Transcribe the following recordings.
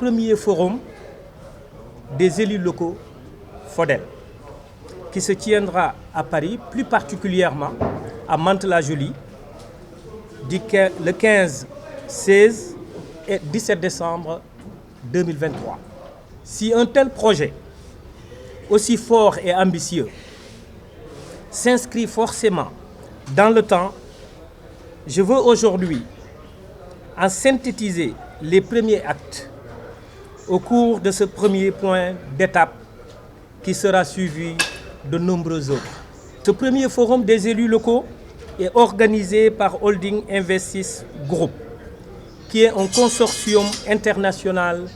premier forum des élus locaux FODEL, qui se tiendra à Paris, plus particulièrement à Mantes-la-Jolie, le 15, 16 et 17 décembre 2023. Si un tel projet, aussi fort et ambitieux, s'inscrit forcément dans le temps, je veux aujourd'hui en synthétiser les premiers actes au cours de ce premier point d'étape qui sera suivi de nombreux autres. Ce premier forum des élus locaux est organisé par Holding Investis Group, qui est un consortium international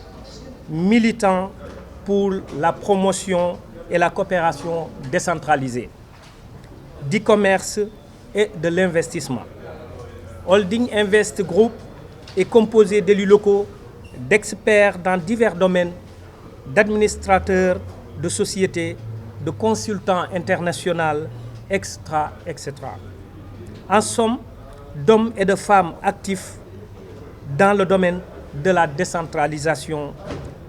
militant pour la promotion et la coopération décentralisée, du commerce et de l'investissement. Holding Invest Group est composé d'élus locaux, d'experts dans divers domaines, d'administrateurs, de sociétés, de consultants internationaux, etc. En somme, d'hommes et de femmes actifs dans le domaine de la décentralisation,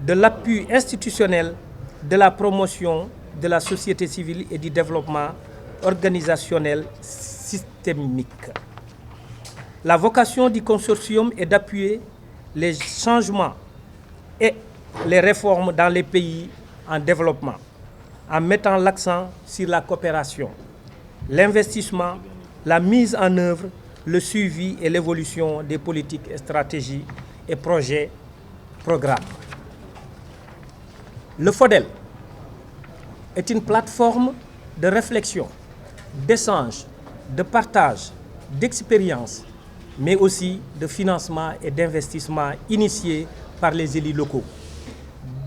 de l'appui institutionnel, de la promotion de la société civile et du développement organisationnel systémique. La vocation du consortium est d'appuyer les changements et les réformes dans les pays en développement, en mettant l'accent sur la coopération, l'investissement, la mise en œuvre, le suivi et l'évolution des politiques et stratégies et projets, programmes. Le FODEL est une plateforme de réflexion, d'échange, de partage, d'expérience, mais aussi de financement et d'investissement initiés par les élus locaux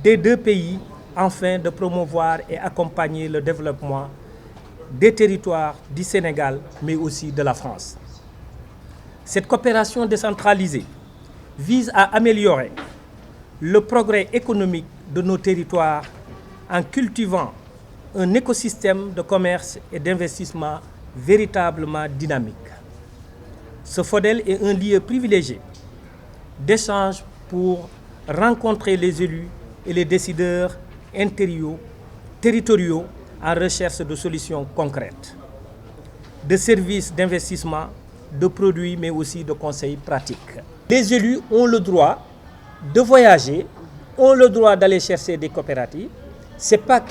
des deux pays, afin de promouvoir et accompagner le développement des territoires du Sénégal, mais aussi de la France. Cette coopération décentralisée vise à améliorer le progrès économique de nos territoires en cultivant un écosystème de commerce et d'investissement véritablement dynamique. Ce FODEL est un lieu privilégié d'échange pour rencontrer les élus et les décideurs territoriaux en recherche de solutions concrètes, de services d'investissement, de produits, mais aussi de conseils pratiques. Les élus ont le droit de voyager, ont le droit d'aller chercher des coopératives. Ce n'est pas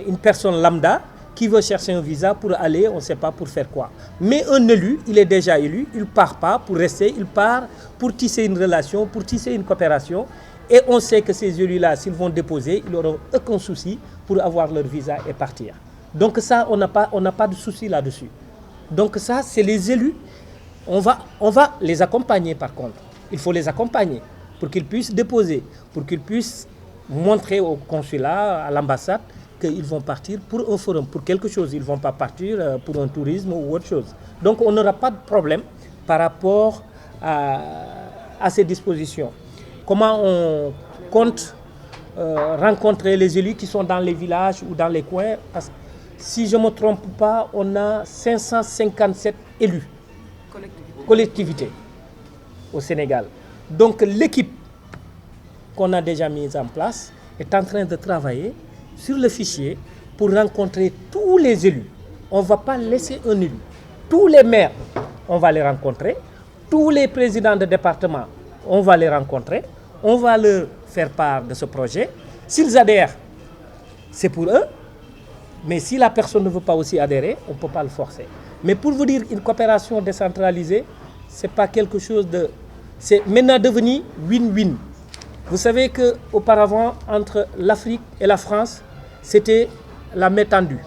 une personne lambda qui veut chercher un visa pour aller, on ne sait pas pour faire quoi. Mais un élu, il est déjà élu, il ne part pas pour rester, il part pour tisser une relation, pour tisser une coopération. Et on sait que ces élus-là, s'ils vont déposer, ils n'auront aucun souci pour avoir leur visa et partir. Donc ça, on n'a pas de souci là-dessus. Donc ça, c'est les élus. On va les accompagner par contre. Il faut les accompagner pour qu'ils puissent déposer, pour qu'ils puissent montrer au consulat, à l'ambassade, qu'ils vont partir pour un forum, pour quelque chose. Ils ne vont pas partir pour un tourisme ou autre chose. Donc on n'aura pas de problème par rapport à ces dispositions. Comment on compte rencontrer les élus qui sont dans les villages ou dans les coins? Parce que si je ne me trompe pas, on a 557 élus, collectivités au Sénégal. Donc l'équipe qu'on a déjà mise en place est en train de travailler sur le fichier pour rencontrer tous les élus. On ne va pas laisser un élu. Tous les maires, on va les rencontrer. Tous les présidents de département, on va les rencontrer. On va leur faire part de ce projet. S'ils adhèrent, c'est pour eux. Mais si la personne ne veut pas aussi adhérer, on ne peut pas le forcer. Mais pour vous dire, une coopération décentralisée, ce n'est pas quelque chose de... C'est maintenant devenu win-win. Vous savez qu'auparavant, entre l'Afrique et la France, c'était la main tendue.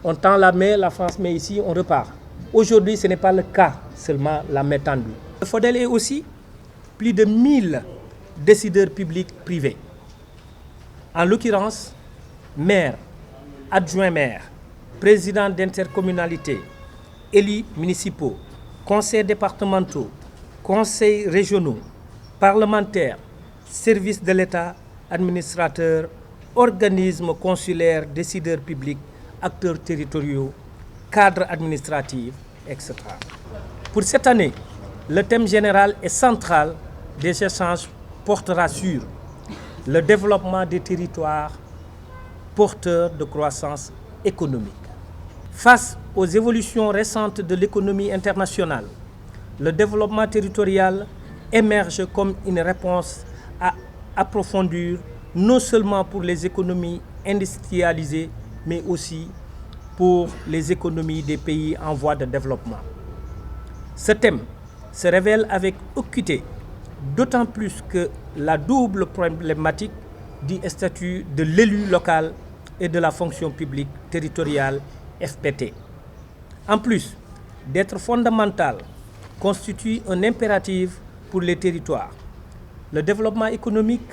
On tend la main, la France met ici, on repart. Aujourd'hui, ce n'est pas le cas, seulement la main tendue. Le FODEL est aussi plus de 1000 décideurs publics privés. En l'occurrence, maires, adjoints maires, présidents d'intercommunalités, élus municipaux, conseils départementaux, conseils régionaux, parlementaires, services de l'État, administrateurs, organismes consulaires, décideurs publics, acteurs territoriaux, cadres administratifs, etc. Pour cette année, le thème général et central des échanges portera sur le développement des territoires porteurs de croissance économique. Face aux évolutions récentes de l'économie internationale, le développement territorial émerge comme une réponse à approfondir non seulement pour les économies industrialisées, mais aussi pour les économies des pays en voie de développement. Ce thème se révèle avec acuité, d'autant plus que la double problématique du statut de l'élu local et de la fonction publique territoriale FPT. En plus d'être fondamental, constitue un impératif pour les territoires. Le développement économique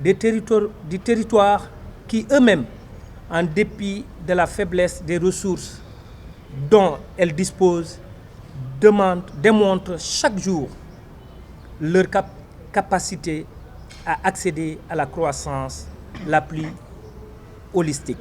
des territoires qui eux-mêmes, en dépit de la faiblesse des ressources dont elles disposent, démontrent chaque jour leur capacité à accéder à la croissance la plus holistique.